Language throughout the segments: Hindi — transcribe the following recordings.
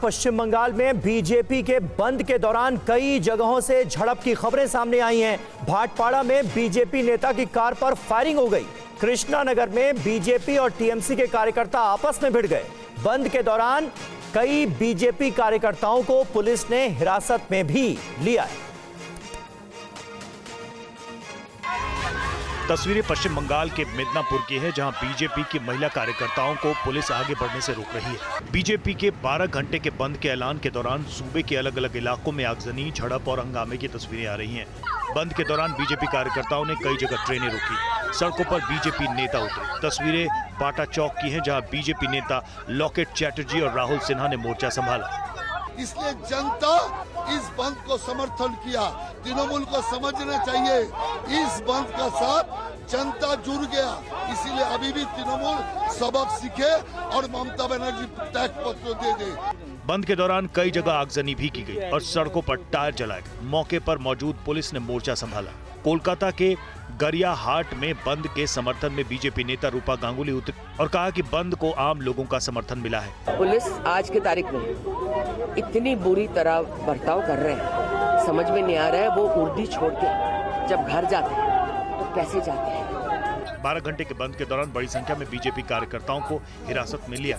पश्चिम बंगाल में बीजेपी के बंद के दौरान कई जगहों से झड़प की खबरें सामने आई हैं। भाटपाड़ा में बीजेपी नेता की कार पर फायरिंग हो गई। कृष्णानगर में बीजेपी और टीएमसी के कार्यकर्ता आपस में भिड़ गए। बंद के दौरान कई बीजेपी कार्यकर्ताओं को पुलिस ने हिरासत में भी लिया है। तस्वीरें पश्चिम बंगाल के मिदनापुर की है, जहां बीजेपी की महिला कार्यकर्ताओं को पुलिस आगे बढ़ने से रोक रही है। बीजेपी के 12 घंटे के बंद के ऐलान के दौरान सूबे के अलग अलग इलाकों में आगजनी, झड़प और हंगामे की तस्वीरें आ रही हैं। बंद के दौरान बीजेपी कार्यकर्ताओं ने कई जगह ट्रेनें रोकी, सड़कों पर बीजेपी नेता उतरे। तस्वीरें बाटा चौक की हैं, जहां बीजेपी नेता लॉकेट चैटर्जी और राहुल सिन्हा ने मोर्चा संभाला। इसलिए जनता इस बंद को समर्थन किया। तृणमूल को समझना चाहिए इस बंद का साथ जनता जुड़ गया, इसीलिए अभी भी तृणमूल सबक सीखे और ममता बनर्जी त्याग पत्र दे दे। बंद के दौरान कई जगह आगजनी भी की गई और सड़कों पर टायर जलाए गए। मौके पर मौजूद पुलिस ने मोर्चा संभाला। कोलकाता के गरिया हाट में बंद के समर्थन में बीजेपी नेता रूपा गांगुली उतरी और कहा कि बंद को आम लोगों का समर्थन मिला है। पुलिस आज की तारीख में इतनी बुरी तरह बर्ताव कर रहे हैं, समझ में नहीं आ रहा है वो उर्दी छोड़ के जब घर जाते हैं तो कैसे जाते हैं। 12 घंटे के बंद के दौरान बड़ी संख्या में बीजेपी कार्यकर्ताओं को हिरासत में लिया।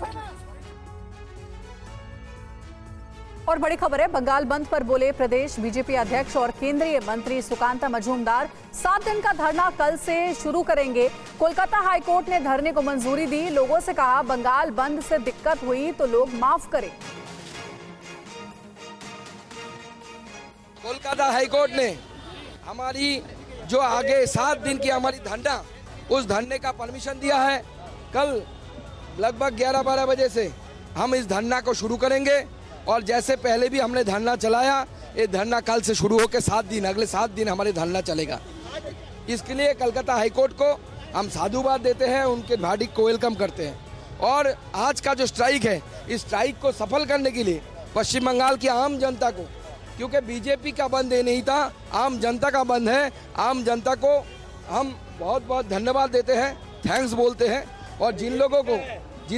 और बड़ी खबर है, बंगाल बंद पर बोले प्रदेश बीजेपी अध्यक्ष और केंद्रीय मंत्री सुकांता मजूमदार। 7 दिन का धरना कल से शुरू करेंगे। कोलकाता हाईकोर्ट ने धरने को मंजूरी दी। लोगों से कहा बंगाल बंद से दिक्कत हुई तो लोग माफ करें। कोलकाता हाईकोर्ट ने हमारी जो आगे 7 दिन की हमारी धरना, उस धरने का परमिशन दिया है। कल लगभग 11-12 बजे से हम इस धरना को शुरू करेंगे और जैसे पहले भी हमने धरना चलाया, ये धरना कल से शुरू होकर 7 दिन, अगले 7 दिन हमारे धरना चलेगा। इसके लिए कलकत्ता हाईकोर्ट को हम साधुवाद देते हैं, उनके वर्डिक्ट को वेलकम करते हैं। और आज का जो स्ट्राइक है, इस स्ट्राइक को सफल करने के लिए पश्चिम बंगाल की आम जनता को, क्योंकि बीजेपी का बंद ये नहीं था, आम जनता का बंद है, आम जनता को हम बहुत बहुत धन्यवाद देते हैं, थैंक्स बोलते हैं। और जिन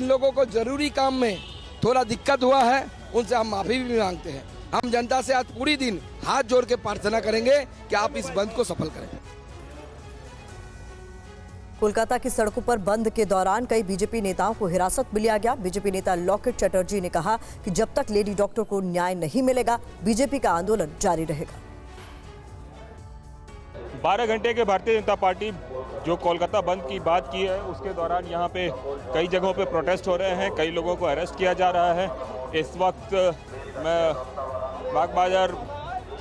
लोगों को जरूरी काम में थोड़ा दिक्कत हुआ है, उनसे हम माफी भी मांगते हैं। हम जनता से आज पूरी दिन हाथ जोड़ के प्रार्थना करेंगे कि आप इस बंद को सफल करें। कोलकाता की सड़कों पर बंद के दौरान कई बीजेपी नेताओं को हिरासत में लिया गया। बीजेपी नेता लॉकेट चैटर्जी ने कहा कि जब तक लेडी डॉक्टर को न्याय नहीं मिलेगा, बीजेपी का आंदोलन जारी रहेगा। 12 घंटे के भारतीय जनता पार्टी जो कोलकाता बंद की बात की है, उसके दौरान यहाँ पे कई जगहों पे प्रोटेस्ट हो रहे हैं, कई लोगों को अरेस्ट किया जा रहा है। इस वक्त मैं बाग बाजार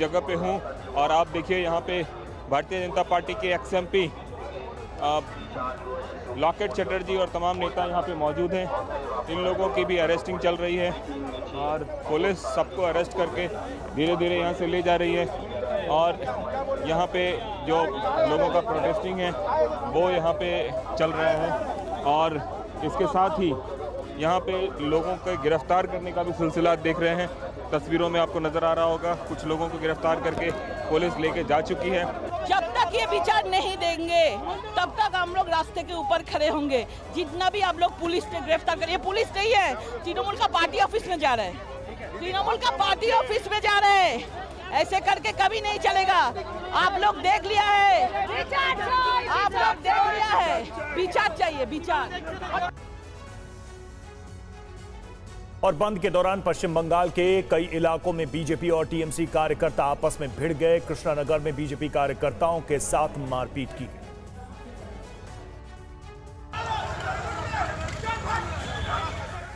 जगह पे हूँ और आप देखिए यहाँ पे भारतीय जनता पार्टी के एक्स-एमपी लॉकेट चैटर्जी और तमाम नेता यहाँ पे मौजूद हैं। इन लोगों की भी अरेस्टिंग चल रही है और पुलिस सबको अरेस्ट करके धीरे धीरे यहाँ से ले जा रही है। और यहाँ पे जो लोगों का प्रोटेस्टिंग है वो यहाँ पे चल रहा है और इसके साथ ही यहाँ पे लोगों को गिरफ्तार करने का भी सिलसिला देख रहे हैं। तस्वीरों में आपको नजर आ रहा होगा, कुछ लोगों को गिरफ्तार करके पुलिस लेके जा चुकी है। जब तक ये विचार नहीं देंगे तब तक हम लोग रास्ते के ऊपर खड़े होंगे। जितना भी आप लोग पुलिस ने गिरफ्तार करिए, पुलिस नहीं है, तृणमूल का पार्टी ऑफिस में जा रहे हैं, तृणमूल का पार्टी ऑफिस में जा रहे हैं। ऐसे करके कभी नहीं चलेगा। आप लोग देख लिया है, आप लोग देख लिया है, विचार चाहिए, विचार। और बंद के दौरान पश्चिम बंगाल के कई इलाकों में बीजेपी और टीएमसी कार्यकर्ता आपस में भिड़ गए। कृष्णानगर में बीजेपी कार्यकर्ताओं के साथ मारपीट की गई।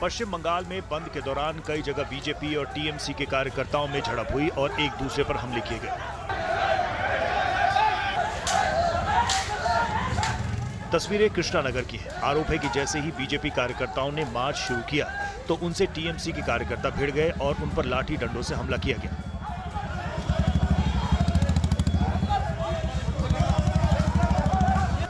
पश्चिम बंगाल में बंद के दौरान कई जगह बीजेपी और टीएमसी के कार्यकर्ताओं में झड़प हुई और एक दूसरे पर हमले किए गए। तस्वीरें कृष्णानगर की है। आरोप है कि जैसे ही बीजेपी कार्यकर्ताओं ने मार्च शुरू किया तो उनसे टीएमसी के कार्यकर्ता भिड़ गए और उन पर लाठी डंडों से हमला किया गया।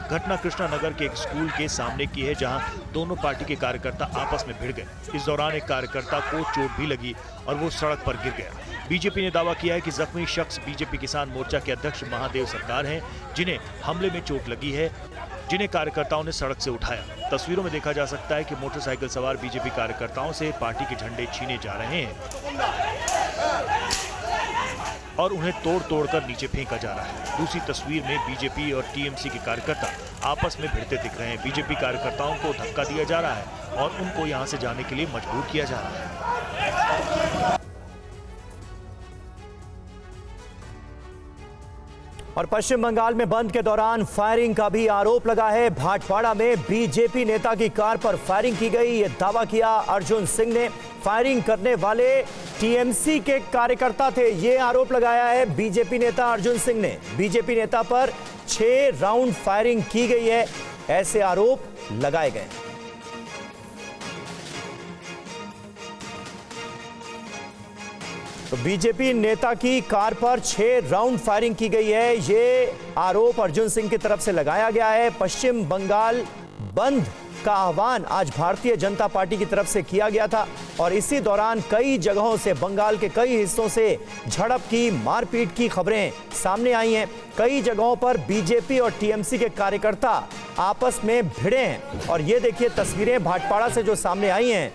घटना कृष्णानगर के एक स्कूल के सामने की है, जहां दोनों पार्टी के कार्यकर्ता आपस में भिड़ गए। इस दौरान एक कार्यकर्ता को चोट भी लगी और वो सड़क पर गिर गया। बीजेपी ने दावा किया है कि जख्मी शख्स बीजेपी किसान मोर्चा के अध्यक्ष महादेव सरकार हैं, जिन्हें हमले में चोट लगी है। जिन्हें कार्यकर्ताओं ने सड़क से उठाया। तस्वीरों में देखा जा सकता है कि मोटरसाइकिल सवार बीजेपी कार्यकर्ताओं से पार्टी के झंडे छीने जा रहे हैं और उन्हें तोड़ कर नीचे फेंका जा रहा है। दूसरी तस्वीर में बीजेपी और टीएमसी के कार्यकर्ता आपस में भिड़ते दिख रहे हैं। बीजेपी कार्यकर्ताओं को धक्का दिया जा रहा है और उनको यहां से जाने के लिए मजबूर किया जा रहा है। और पश्चिम बंगाल में बंद के दौरान फायरिंग का भी आरोप लगा है। भाटपाड़ा में बीजेपी नेता की कार पर फायरिंग की गई, ये दावा किया अर्जुन सिंह ने। फायरिंग करने वाले टीएमसी के कार्यकर्ता थे, ये आरोप लगाया है बीजेपी नेता अर्जुन सिंह ने। बीजेपी नेता पर 6 राउंड फायरिंग की गई है, ऐसे आरोप लगाए गए। तो बीजेपी नेता की कार पर 6 राउंड फायरिंग की गई है, ये आरोप अर्जुन सिंह की तरफ से लगाया गया है। पश्चिम बंगाल बंद का आह्वान आज भारतीय जनता पार्टी की तरफ से किया गया था और इसी दौरान कई जगहों से, बंगाल के कई हिस्सों से झड़प की, मारपीट की खबरें सामने आई हैं। कई जगहों पर बीजेपी और टीएमसी के कार्यकर्ता आपस में भिड़े हैं और ये देखिए तस्वीरें भाटपाड़ा से जो सामने आई हैं,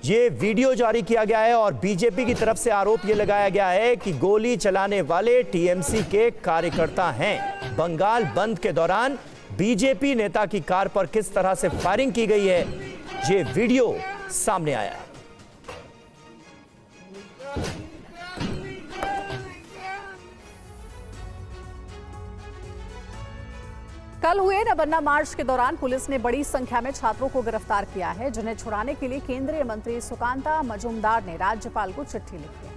ये वीडियो जारी किया गया है और बीजेपी की तरफ से आरोप ये लगाया गया है कि गोली चलाने वाले टीएमसी के कार्यकर्ता हैं। बंगाल बंद के दौरान बीजेपी नेता की कार पर किस तरह से फायरिंग की गई है, ये वीडियो सामने आया है। कल हुए नबन्ना मार्च के दौरान पुलिस ने बड़ी संख्या में छात्रों को गिरफ्तार किया है, जिन्हें छुड़ाने के लिए केंद्रीय मंत्री सुकांता मजूमदार ने राज्यपाल को चिट्ठी लिखी है।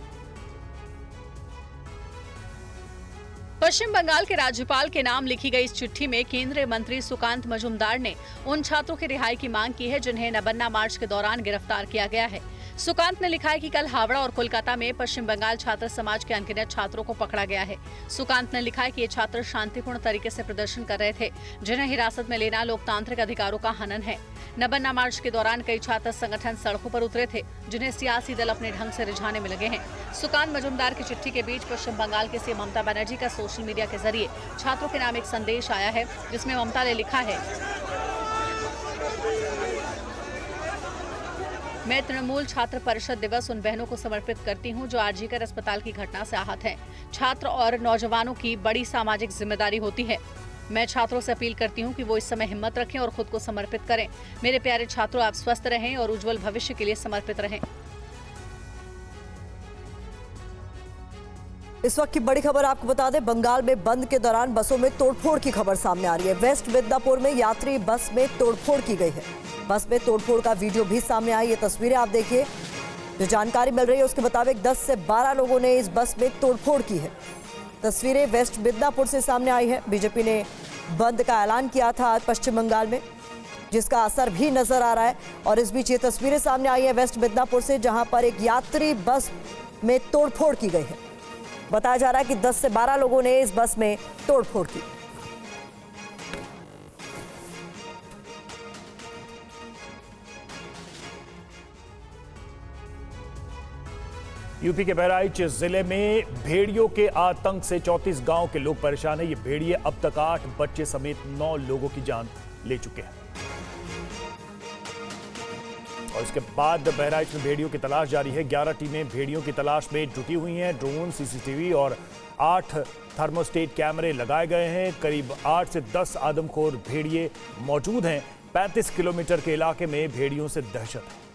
पश्चिम बंगाल के राज्यपाल के नाम लिखी गई इस चिट्ठी में केंद्रीय मंत्री सुकांत मजूमदार ने उन छात्रों की रिहाई की मांग की है जिन्हें नबन्ना मार्च के दौरान गिरफ्तार किया गया है। सुकांत ने लिखा है कि कल हावड़ा और कोलकाता में पश्चिम बंगाल छात्र समाज के अनगिनत छात्रों को पकड़ा गया है। सुकांत ने लिखा है कि ये छात्र शांतिपूर्ण तरीके से प्रदर्शन कर रहे थे, जिन्हें हिरासत में लेना लोकतांत्रिक अधिकारों का हनन है। नबन्ना मार्च के दौरान कई छात्र संगठन सड़कों पर उतरे थे, जिन्हें सियासी दल अपने ढंग से रिझाने में लगे हैं। सुकांत मजूमदार की चिट्ठी के बीच पश्चिम बंगाल के सीएम ममता बनर्जी का सोशल मीडिया के जरिए छात्रों के नाम एक संदेश आया है, जिसमें ममता ने लिखा है, मैं तृणमूल छात्र परिषद दिवस उन बहनों को समर्पित करती हूं जो आरजीकर अस्पताल की घटना से आहत हैं। छात्र और नौजवानों की बड़ी सामाजिक जिम्मेदारी होती है। मैं छात्रों से अपील करती हूं कि वो इस समय हिम्मत रखें और खुद को समर्पित करें। मेरे प्यारे छात्रों, आप स्वस्थ रहें और उज्जवल भविष्य के लिए समर्पित रहें। इस वक्त की बड़ी खबर आपको बता दें, बंगाल में बंद के दौरान बसों में तोड़फोड़ की खबर सामने आ रही है। वेस्ट मिदनापुर में यात्री बस में तोड़फोड़ की गई है। बस में तोड़फोड़ का वीडियो भी सामने आई। ये तस्वीरें आप देखिए। जो जानकारी मिल रही है उसके मुताबिक 10 से 12 लोगों ने इस बस में तोड़फोड़ की है। तस्वीरें वेस्ट मिदनापुर से सामने आई है। बीजेपी ने बंद का ऐलान किया था आज पश्चिम बंगाल में, जिसका असर भी नजर आ रहा है। और इस बीच ये तस्वीरें सामने आई है वेस्ट मिदनापुर से, जहां पर एक यात्री बस में तोड़फोड़ की गई है। बताया जा रहा है कि 10 से 12 लोगों ने इस बस में तोड़फोड़ की। यूपी के बहराइच जिले में भेड़ियों के आतंक से 34 गांव के लोग परेशान हैं। ये भेड़िए अब तक 8 बच्चे समेत 9 लोगों की जान ले चुके हैं। और इसके बाद बहराइच में भेड़ियों की तलाश जारी है। 11 टीमें भेड़ियों की तलाश में जुटी हुई हैं। ड्रोन, सीसीटीवी और 8 थर्मोस्टेट कैमरे लगाए गए हैं। करीब 8 से 10 आदमखोर भेड़िए मौजूद हैं। 35 किलोमीटर के इलाके में भेड़ियों से दहशत है।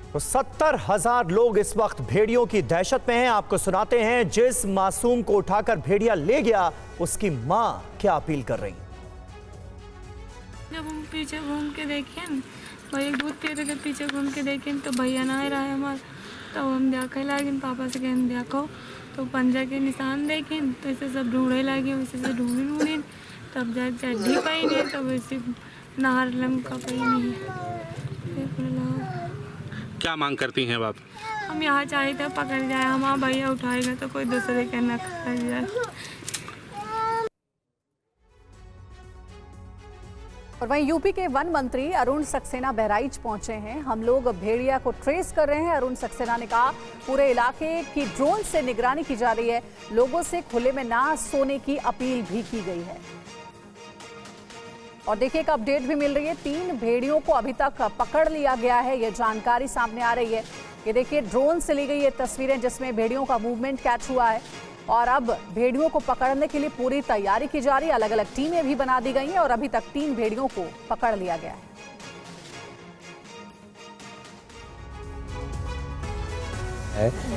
तो 70,000 लोग इस वक्त भेड़ियों की दहशत में हैं। आपको सुनाते हैं जिस मासूम को उठाकर भेड़िया ले गया उसकी मां क्या अपील कर रही। जब हम पीछे घूम के देखे भाई दूध पीते के पीछे घूम के देखे तो भैया ना रहा है हमारे, तो हम देखा लगे पापा से कहने देखो तो पंजा के निशान देखे तो इसे सब ढूंढे लगे, वैसे से ढूंढे तब जाके चड्डी पाई नहीं, तो वैसे नहर लमका पाई नहीं। क्या मांग करती हैं आप? हम यहाँ चाहे तो पकड़ जाए, हमारा भैया उठाएगा तो कोई दूसरे के न कर जाए। और वहीं यूपी के वन मंत्री अरुण सक्सेना बहराइच पहुंचे हैं। हम लोग भेड़िया को ट्रेस कर रहे हैं। अरुण सक्सेना ने कहा पूरे इलाके की ड्रोन से निगरानी की जा रही है। लोगों से खुले में ना सोने की अपील भी की गई है। और देखिए एक अपडेट भी मिल रही है, 3 भेड़ियों को अभी तक पकड़ लिया गया है, ये जानकारी सामने आ रही है। ये देखिए ड्रोन से ली गई ये तस्वीरें जिसमें भेड़ियों का मूवमेंट कैच हुआ है और अब भेड़ियों को पकड़ने के लिए पूरी तैयारी की जा रही है। अलग अलग टीमें भी बना दी गई हैं और अभी तक 3 भेड़ियों को पकड़ लिया गया है।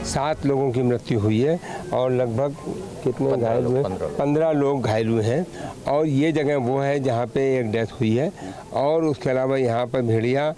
7 लोगों की मृत्यु हुई है और लगभग कितने घायल हुए? 15 लोग घायल हुए हैं। और ये जगह वो है जहाँ पे एक डेथ हुई है। और उसके अलावा यहाँ पर भेड़िया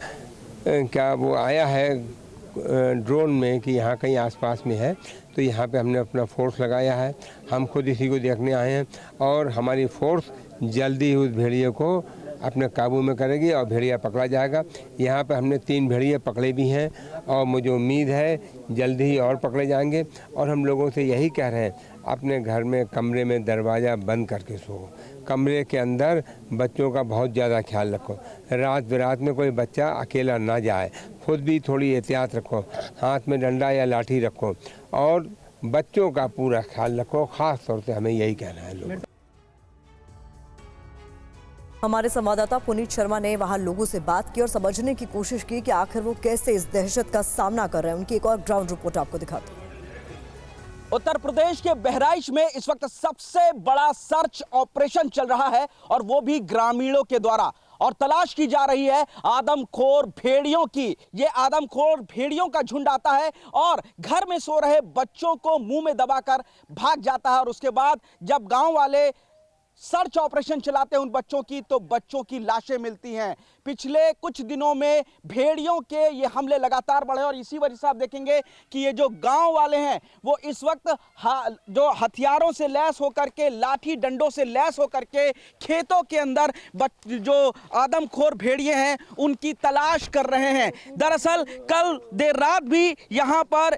क्या वो आया है ड्रोन में कि यहाँ कहीं आसपास में है, तो यहाँ पे हमने अपना फोर्स लगाया है। हम खुद इसी को देखने आए हैं और हमारी फोर्स जल्दी उस भेड़िए को अपने काबू में करेगी और भेड़िया पकड़ा जाएगा। यहाँ पे हमने 3 भेड़िए पकड़े भी हैं और मुझे उम्मीद है जल्दी ही और पकड़े जाएंगे। और हम लोगों से यही कह रहे हैं, अपने घर में कमरे में दरवाज़ा बंद करके सो, कमरे के अंदर बच्चों का बहुत ज़्यादा ख्याल रखो, रात बिरात में कोई बच्चा अकेला ना जाए, खुद भी थोड़ी एहतियात रखो, हाथ में डंडा या लाठी रखो और बच्चों का पूरा ख्याल रखो। ख़ास तौर से हमें यही कहना है लोगों। हमारे संवाददाता पुनीत शर्मा ने वहां लोगों से बात की और समझने की कोशिश की कि आखिर वो कैसे इस दहशत का सामना कर रहे हैं। उनकी एक और ग्राउंड रिपोर्ट आपको दिखाते हैं। उत्तर प्रदेश के बहराइच में इस वक्त सबसे बड़ा सर्च ऑपरेशन चल रहा है और वो भी ग्रामीणों के द्वारा, और तलाश की जा रही है आदमखोर भेड़ियों की। ये आदमखोर भेड़ियों का झुंड आता है और घर में सो रहे बच्चों को मुंह में दबाकर भाग जाता है और उसके बाद जब गांव वाले सर्च ऑपरेशन चलाते हैं उन बच्चों की, तो बच्चों की लाशें मिलती हैं। पिछले कुछ दिनों में भेड़ियों के ये हमले लगातार बढ़े और इसी वजह से आप देखेंगे कि ये जो गांव वाले हैं वो इस वक्त जो हथियारों से लैस होकर के, लाठी डंडों से लैस होकर के खेतों के अंदर जो आदमखोर भेड़िए हैं उनकी तलाश कर रहे हैं। दरअसल कल देर रात भी यहाँ पर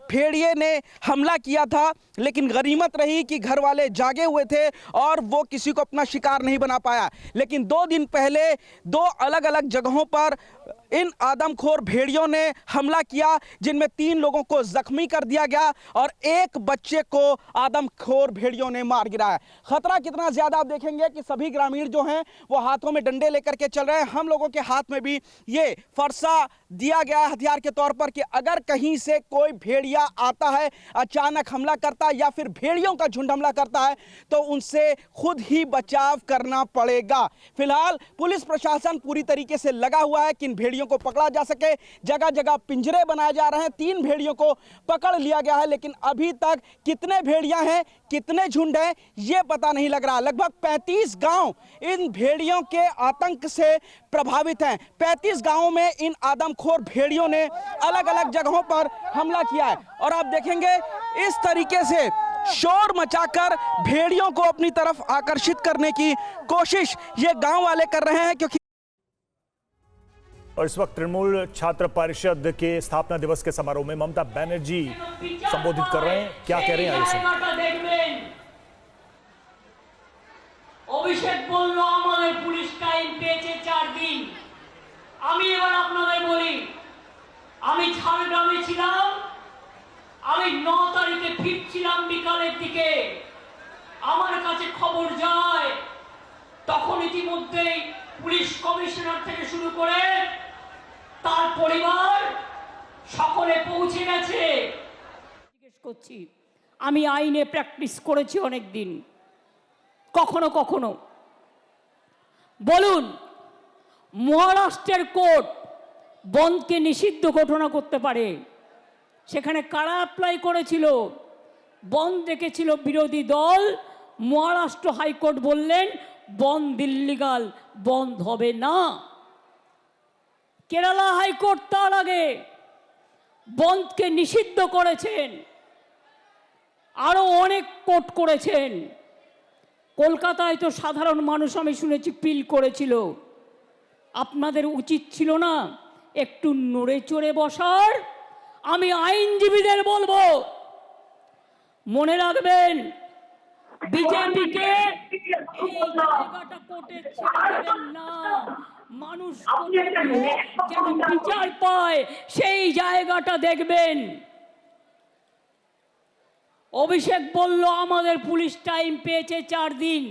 भेड़िए ने हमला किया था, लेकिन गनीमत रही कि घर वाले जागे हुए थे और वो किसी को अपना शिकार नहीं बना पाया। लेकिन 2 दिन पहले 2 अलग अलग जगहों पर इन आदमखोर भेड़ियों ने हमला किया, जिनमें 3 लोगों को जख्मी कर दिया गया और 1 बच्चे को आदमखोर भेड़ियों ने मार गिराया। खतरा कितना ज्यादा आप देखेंगे कि सभी ग्रामीण जो हैं वो हाथों में डंडे लेकर के चल रहे हैं। हम लोगों के हाथ में भी ये फरसा दिया गया है हथियार के तौर पर कि अगर कहीं से कोई भेड़िया आता है, अचानक हमला करता है या फिर भेड़ियों का झुंड हमला करता है, तो उनसे खुद ही बचाव करना पड़ेगा। फिलहाल पुलिस प्रशासन पूरी तरीके से लगा हुआ है कि इन भेड़ियों को पकड़ा जा सके। जगह जगह पिंजरे बनाए जा रहे हैं। 3 भेड़ियों को पकड़ लिया गया है, लेकिन अभी तक कितने भेड़िया हैं, कितने झुंड हैं, ये पता नहीं लग रहा। लगभग 35 गांव इन भेड़ियों के आतंक से प्रभावित हैं। 35 गांवों में इन आदमखोर भेड़ियों ने अलग अलग जगहों पर हमला किया है और आप देखेंगे इस तरीके से शोर मचाकर भेड़ियों को अपनी तरफ आकर्षित करने की कोशिश ये गांव वाले कर रहे हैं। क्योंकि और इस वक्त तृणमूल छात्र परिषद के स्थापना दिवस के समारोह में ममता बनर्जी संबोधित कर रहे हैं। क्या कह रहे हैं অভিষেক বলল আমাদের পুলিশ টাইম পেয়েছে 4 দিন। আমি এবার আপনাদের বলি, আমি ঝাড়গ্রামে ছিলাম, আমি 9 তারিখে ফিরছিলাম বিকালের দিকে, আমার কাছে খবর যায় তখন ইতিমধ্যেই পুলিশ কমিশনার থেকে শুরু করে তার পরিবার সকলে পৌঁছে গেছে। জিজ্ঞেস করছি, আমি আইনে প্র্যাকটিস করেছি অনেক দিন, কখনো কখনো বলুন মহারাষ্ট্রের কোর্ট বন্ধকে নিষিদ্ধ ঘোষণা করতে পারে, সেখানে কারা অ্যাপ্লাই করেছিল? বন্ধ রেখেছিল বিরোধী দল। মহারাষ্ট্র হাইকোর্ট বললেন বন্ধ ইল্লিগাল, বন্ধ হবে না। কেরালা হাইকোর্ট তার আগে বন্ধকে নিষিদ্ধ করেছেন, আরো অনেক কোর্ট করেছেন। কলকাতায় তো সাধারণ মানুষ আমি শুনেছি পিল করেছিল। আপনাদের উচিত ছিল না একটু নড়ে চড়ে বসার? আমি আইনজীবীদের বলবো, মনে রাখবেন বিজেপিকে এই জায়গাটা কোর্টে ছেড়ে দেবেন না। মানুষ যেন বিচার পায় সেই জায়গাটা দেখবেন। অভিষেক বলল আমাদের পুলিশ টাইম পেয়েছে 4 দিন।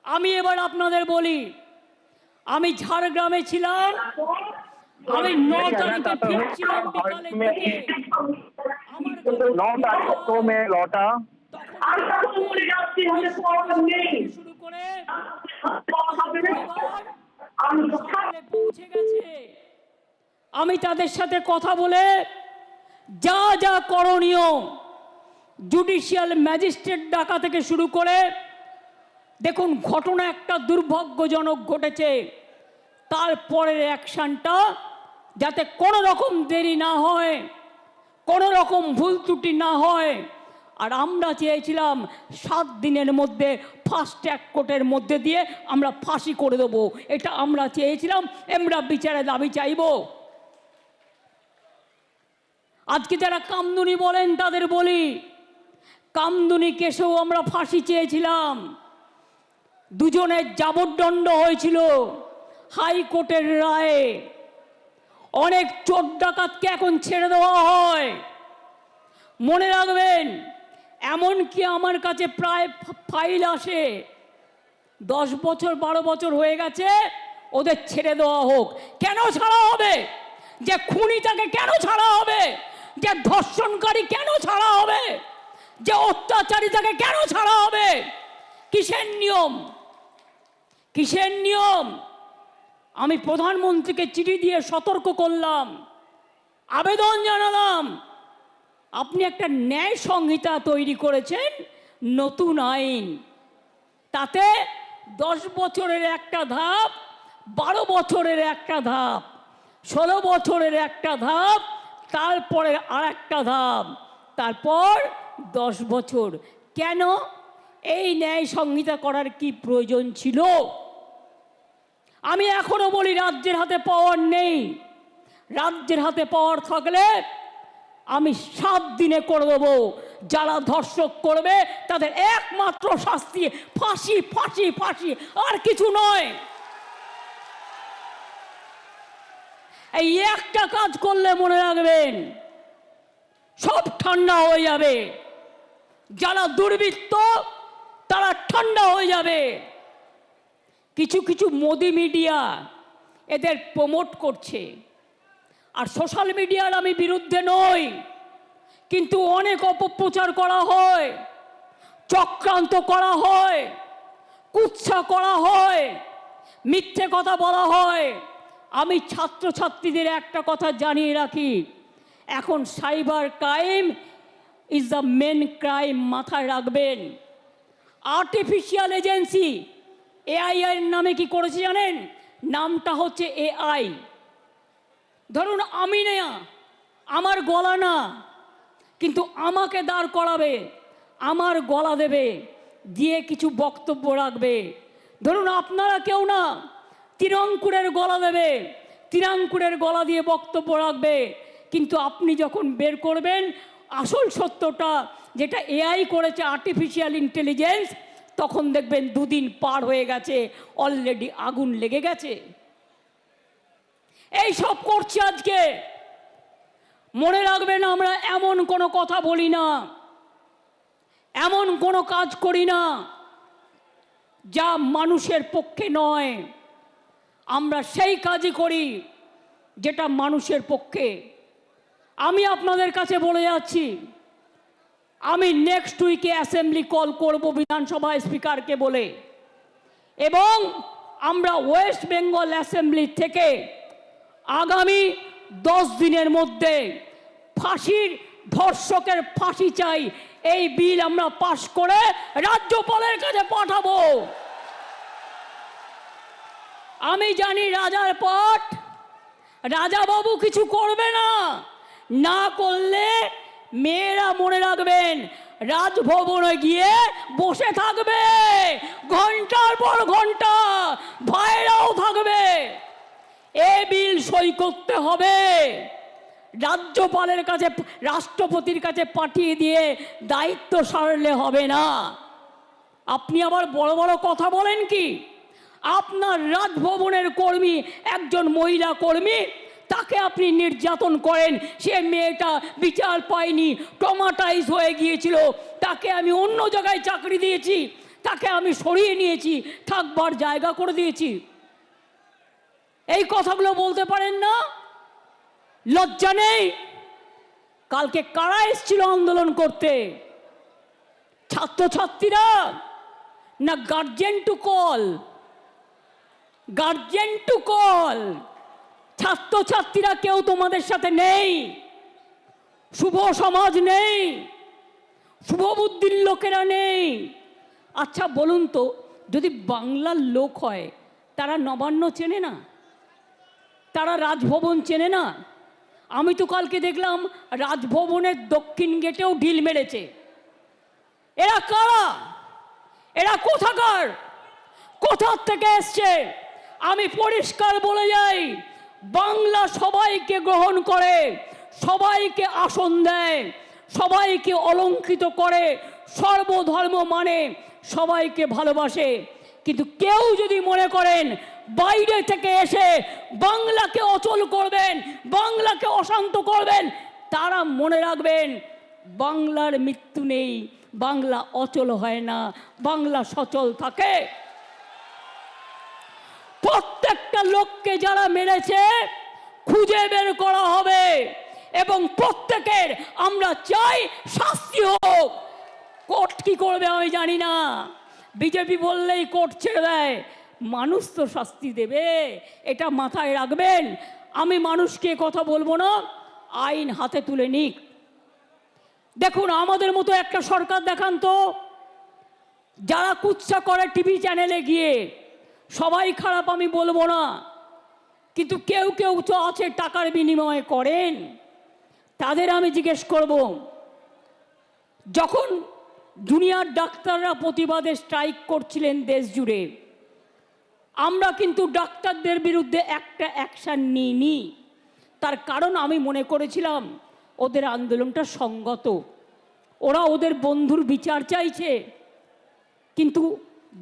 আমি এবার আপনাদের বলি, আমি ঝাড়গ্রামে ছিলাম, আমি 9 তারিখে ফিরছিলাম বিকালের দিকে। আমার तो मैं लौटा শুরু করে পৌঁছে গেছে। আমি তাদের সাথে কথা বলে যা যা করণীয়, জুডিশিয়াল ম্যাজিস্ট্রেট ডাকা থেকে শুরু করে, দেখুন ঘটনা একটা দুর্ভাগ্যজনক ঘটেছে, তারপরের অ্যাকশনটা যাতে কোনো রকম দেরি না হয়, কোনো রকম ভুল ত্রুটি না হয়। আর আমরা চেয়েছিলাম 7 দিনের মধ্যে ফাস্ট ট্র্যাক কোর্টের মধ্যে দিয়ে আমরা ফাঁসি করে দেবো, এটা আমরা চেয়েছিলাম। আমরা বিচারে দাবি চাইব। আজকে যারা কামদুনি বলেন তাদের বলি, কামদুনি কেসেও আমরা ফাঁসি চেয়েছিলাম। দুজনের যাবজ্জন্ড হয়েছিল হাইকোর্টের রায়ে। অনেক চোর ডাকাতকে এখন ছেড়ে দেওয়া হয়। মনে রাখবেন, এমনকি আমার কাছে প্রায় ফাইল আসে 10 বছর 12 বছর হয়ে গেছে, ওদের ছেড়ে দেওয়া হোক। কেন ছাড়া হবে? যে খুনিটাকে কেন ছাড়া হবে? যে ধর্ষণকারী কেন ছাড়া হবে? যে অত্যাচারীটাকে কেন ছাড়া হবে? কিসের নিয়ম? কিসের নিয়ম? আমি প্রধানমন্ত্রীকে চিঠি দিয়ে সতর্ক করলাম, আবেদন জানালাম, আপনি একটা ন্যায় সংহিতা তৈরি করেছেন, নতুন আইন, তাতে 10 বছরের একটা ধাপ, 12 বছরের একটা ধাপ, 16 বছরের একটা ধাপ, তারপরে আর একটা ধাপ, তারপর 10 বছর। কেন এই ন্যায় সংহিতা করার কি প্রয়োজন ছিল? আমি এখনো বলি রাজ্যের হাতে পাওয়ার নেই। রাজ্যের হাতে পাওয়ার থাকলে আমি 7 দিনে করে দেবো। যারা ধর্ষক করবে তাদের একমাত্র শাস্তি ফাঁসি, ফাঁসি, ফাঁসি, আর কিছু নয়। এই একটা কাজ করলে মনে রাখবেন সব ঠান্ডা হয়ে যাবে। যারা দুর্বৃত্ত তারা ঠান্ডা হয়ে যাবে। কিছু কিছু মোদি মিডিয়া এদের প্রমোট করছে, আর সোশ্যাল মিডিয়ার আমি বিরুদ্ধে নই, কিন্তু অনেক অপপ্রচার করা হয়, চক্রান্ত করা হয়, কুৎসা করা হয়, মিথ্যে কথা বলা হয়। আমি ছাত্রছাত্রীদের একটা কথা জানিয়ে রাখি, এখন cyber crime is the main crime, মাথায় রাখবেন। আর্টিফিশিয়াল এজেন্সি এআই এর নামে কি করেছে জানেন? নামটা হচ্ছে এআই। ধরুন আমি না, আমার গলা না, কিন্তু আমাকে দাঁড় করাবে, আমার গলা দেবে, দিয়ে কিছু বক্তব্য রাখবে। ধরুন আপনারা কেউ না, তিরঙ্কুরের গলা দেবে, তিরঙ্কুরের গলা দিয়ে বক্তব্য রাখবে, কিন্তু আপনি যখন বের করবেন আসল সত্যটা, যেটা এআই করেছে, আর্টিফিশিয়াল ইন্টেলিজেন্স, তখন দেখবেন 2 দিন পার হয়ে গেছে, অলরেডি আগুন লেগে গেছে। এই সব করছে আজকে। মনে রাখবেন, আমরা এমন কোনো কথা বলি না, এমন কোনো কাজ করি না যা মানুষের পক্ষে নয়। আমরা সেই কাজই করি যেটা মানুষের পক্ষে। আমি আপনাদের কাছে বলে যাচ্ছি, আমি নেক্সট উইকে অ্যাসেম্বলি কল করব বিধানসভা স্পিকারকে বলে, এবং আমরা ওয়েস্ট বেঙ্গল অ্যাসেম্বলি থেকে আগামী 10 দিনের মধ্যে ফাঁসির, ধর্ষকের ফাঁসি চাই, এই বিল আমরা পাশ করে রাজ্যপালের কাছে পাঠাবো। আমি জানি রাজার পাঠ, রাজাবাবু কিছু করবে না, না করলে মেয়েরা মনে রাখবেন রাজভবনে গিয়ে বসে থাকবে ঘন্টার পর ঘন্টা, ভাইরাও থাকবে। এ বিল সই করতে হবে, রাজ্যপালের কাছে, রাষ্ট্রপতির কাছে পাঠিয়ে দিয়ে দায়িত্ব সারলে হবে না। আপনি আবার বড় বড় কথা বলেন কি? আপনার রাজভবনের কর্মী, একজন মহিলা কর্মী, তাকে আপনি নির্যাতন করেন, সে মেয়েটা বিচার পায়নি, ট্রমাটাইজ হয়ে গিয়েছিল, তাকে আমি অন্য জায়গায় চাকরি দিয়েছি, তাকে আমি সরিয়ে নিয়েছি, থাকবার জায়গা করে দিয়েছি। এই কথাগুলো বলতে পারেন না? লজ্জা নেই? কালকে কারা এসেছিল আন্দোলন করতে? ছাত্রছাত্রীরা না guardian to call? Guardian to call. ছাত্রছাত্রীরা কেউ তোমাদের সাথে নেই, শুভ সমাজ নেই, শুভ বুদ্ধির লোকেরা নেই। আচ্ছা বলুন তো, যদি বাংলার লোক হয় তারা নবান্ন চেনে না? তারা রাজভবন চেনে না? আমি তো কালকে দেখলাম রাজভবনের দক্ষিণ গেটেও ঢিল মেরেছে। এরা কারা? এরা কোথাকার? কোথার থেকে এসছে? আমি পরিষ্কার বলে যাই, বাংলা সবাইকে গ্রহণ করে, সবাইকে আসন দেয়, সবাইকে অলঙ্কৃত করে, সর্বধর্ম মানে, সবাইকে ভালোবাসে। কিন্তু কেউ যদি মনে করেন বাইরে থেকে এসে বাংলাকে অচল করবেন, বাংলাকে অশান্ত করবেন, তারা মনে রাখবেন বাংলার মৃত্যু নেই, বাংলা অচল হয় না, বাংলা সচল থাকে। প্রত্যেকটা লোককে যারা মেরেছে খুঁজে বের করা হবে এবং প্রত্যেকের আমরা চাই শাস্তি হোক। কোর্ট কি করবে আমি জানি না, বিজেপি বললেই কোর্ট ছেড়ে দেয়, মানুষ তো শাস্তি দেবে, এটা মাথায় রাখবেন। আমি মানুষকে কথা বলবো না, আইন হাতে তুলে নিক। দেখুন আমাদের মতো একটা সরকার দেখান তো, যারা কুৎসা করে টিভি চ্যানেলে গিয়ে, সবাই খারাপ আমি বলবো না, কিন্তু কেউ কেউ তো আছে টাকার বিনিময়ে করেন, তাদের আমি জিজ্ঞেস করব, যখন জুনিয়র ডাক্তাররা প্রতিবাদে স্ট্রাইক করছিলেন দেশ জুড়ে, আমরা কিন্তু ডাক্তারদের বিরুদ্ধে একটা অ্যাকশান নিইনি। তার কারণ আমি মনে করেছিলাম ওদের আন্দোলনটা সংগত, ওরা ওদের বন্ধুর বিচার চাইছে। কিন্তু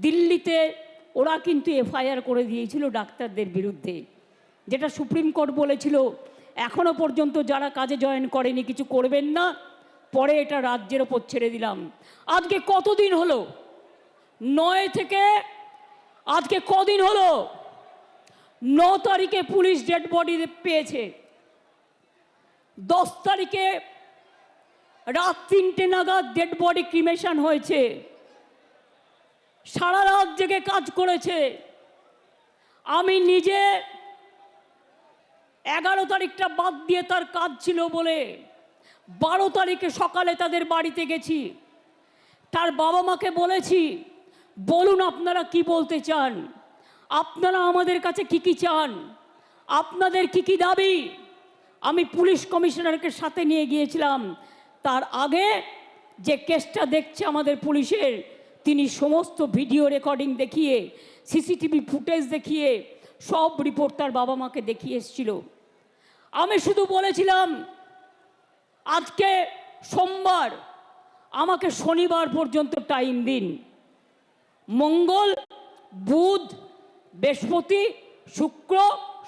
দিল্লিতে ওরা কিন্তু এফআইআর করে দিয়েছিল ডাক্তারদের বিরুদ্ধে, যেটা সুপ্রিম কোর্ট বলেছিল এখনো পর্যন্ত যারা কাজে জয়েন করেনি কিছু করবেন না, পরে এটা রাজ্যের ওপর ছেড়ে দিলাম। আজকে কতদিন হলো? 9 থেকে আজকে কদিন হলো? 9 তারিখে পুলিশ ডেড বডি পেয়েছে, 10 তারিখে রাত 3টে নাগাদ ডেড বডি ক্রিমেশন হয়েছে, সারা রাত জেগে কাজ করেছে। আমি নিজে 11 তারিখটা বাদ দিয়ে তার কাজ ছিল বলে 12 তারিখে সকালে তাদের বাড়িতে গেছি, তার বাবা মাকে বলেছি বলুন আপনারা কি বলতে চান, আপনারা আমাদের কাছে কি কি চান, আপনাদের কি কি দাবি। আমি পুলিশ কমিশনারকে সাথে নিয়ে গিয়েছিলাম। তার আগে যে কেসটা দেখছে আমাদের পুলিশের, তিনি সমস্ত ভিডিও রেকর্ডিং দেখিয়ে, সিসিটিভি ফুটেজ দেখিয়ে সব রিপোর্ট তার বাবা মাকে দেখিয়ে এসেছিল। আমি শুধু বলেছিলাম আজকে সোমবার, আমাকে শনিবার পর্যন্ত টাইম দিন, মঙ্গল বুধ বৃহস্পতি শুক্র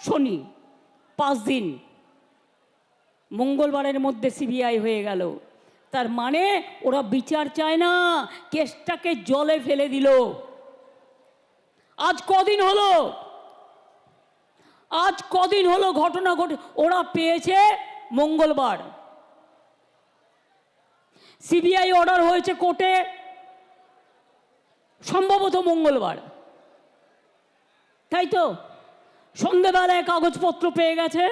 শনি 5 দিন। মঙ্গলবারের মধ্যে সিবিআই হয়ে গেল, তার মানে ওরা বিচার চায় না, কেসটাকে জলে ফেলে দিল। আজ কদিন হলো? আজ কদিন হলো ঘটনা ঘটে? ওরা পেয়েছে মঙ্গলবার, সিবিআই অর্ডার হয়েছে কোর্টে সম্ভবত মঙ্গলবার, তাই তো? সন্ধ্যেবেলায় কাগজপত্র পেয়ে গেছে,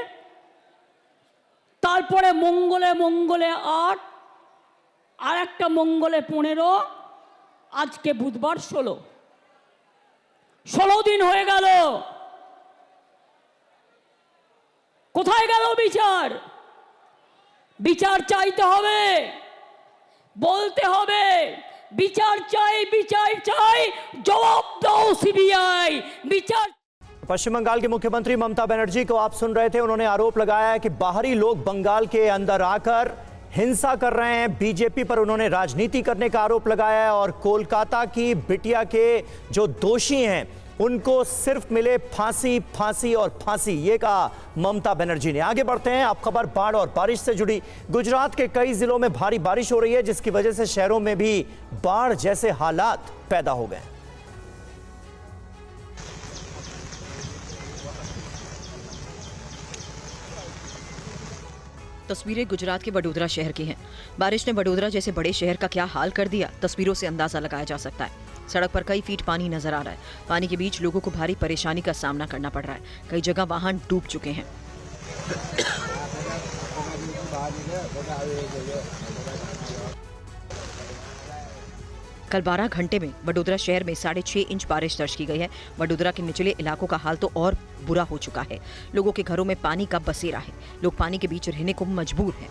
তারপরে মঙ্গলে 8, আর একটা মঙ্গলে 15, আজকে বুধবার 16 দিন হয়ে গেল। কোথায় গেল বিচার? বিচার চাইতে হবে, বলতে হবে বিচার চাই, বিচার চাই, जवाब दो सीबीआई, বিচার। पश्चिम बंगाल की मुख्यमंत्री ममता बनर्जी को आप सुन रहे थे, उन्होंने आरोप लगाया है कि बाहरी लोग बंगाल के अंदर आकर हिंसा कर रहे हैं। बीजेपी पर उन्होंने राजनीति करने का आरोप लगाया है और कोलकाता की बिटिया के जो दोषी हैं उनको सिर्फ मिले फांसी, फांसी और फांसी, ये कहा ममता बनर्जी ने। आगे बढ़ते हैं। अब खबर बाढ़ और बारिश से जुड़ी। गुजरात के कई जिलों में भारी बारिश हो रही है, जिसकी वजह से शहरों में भी बाढ़ जैसे हालात पैदा हो गए। तस्वीरें गुजरात के वडोदरा शहर की हैं। बारिश ने वडोदरा जैसे बड़े शहर का क्या हाल कर दिया, तस्वीरों से अंदाजा लगाया जा सकता है। सड़क पर कई फीट पानी नजर आ रहा है। पानी के बीच लोगों को भारी परेशानी का सामना करना पड़ रहा है। कई जगह वाहन डूब चुके हैं। कल 12 घंटे में वडोदरा शहर में 6.5 इंच बारिश दर्ज की गई है। वडोदरा के निचले इलाकों का हाल तो और बुरा हो चुका है। लोगों के घरों में पानी का बसेरा है। लोग पानी के बीच रहने को मजबूर हैं।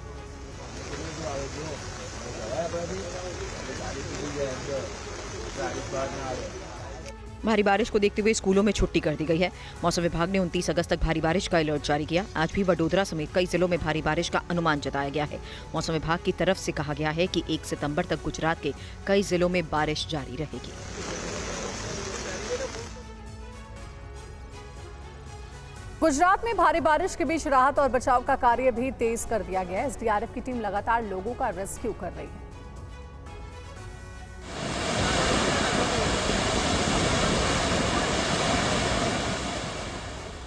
भारी बारिश को देखते हुए स्कूलों में छुट्टी कर दी गई है। मौसम विभाग ने 29 अगस्त तक भारी बारिश का अलर्ट जारी किया। आज भी वडोदरा समेत कई जिलों में भारी बारिश का अनुमान जताया गया है। मौसम विभाग की तरफ से कहा गया है कि 1 सितंबर तक गुजरात के कई जिलों में बारिश जारी रहेगी। गुजरात में भारी बारिश के बीच राहत और बचाव का कार्य भी तेज कर दिया गया है। एसडीआरएफ की टीम लगातार लोगों का रेस्क्यू कर रही है।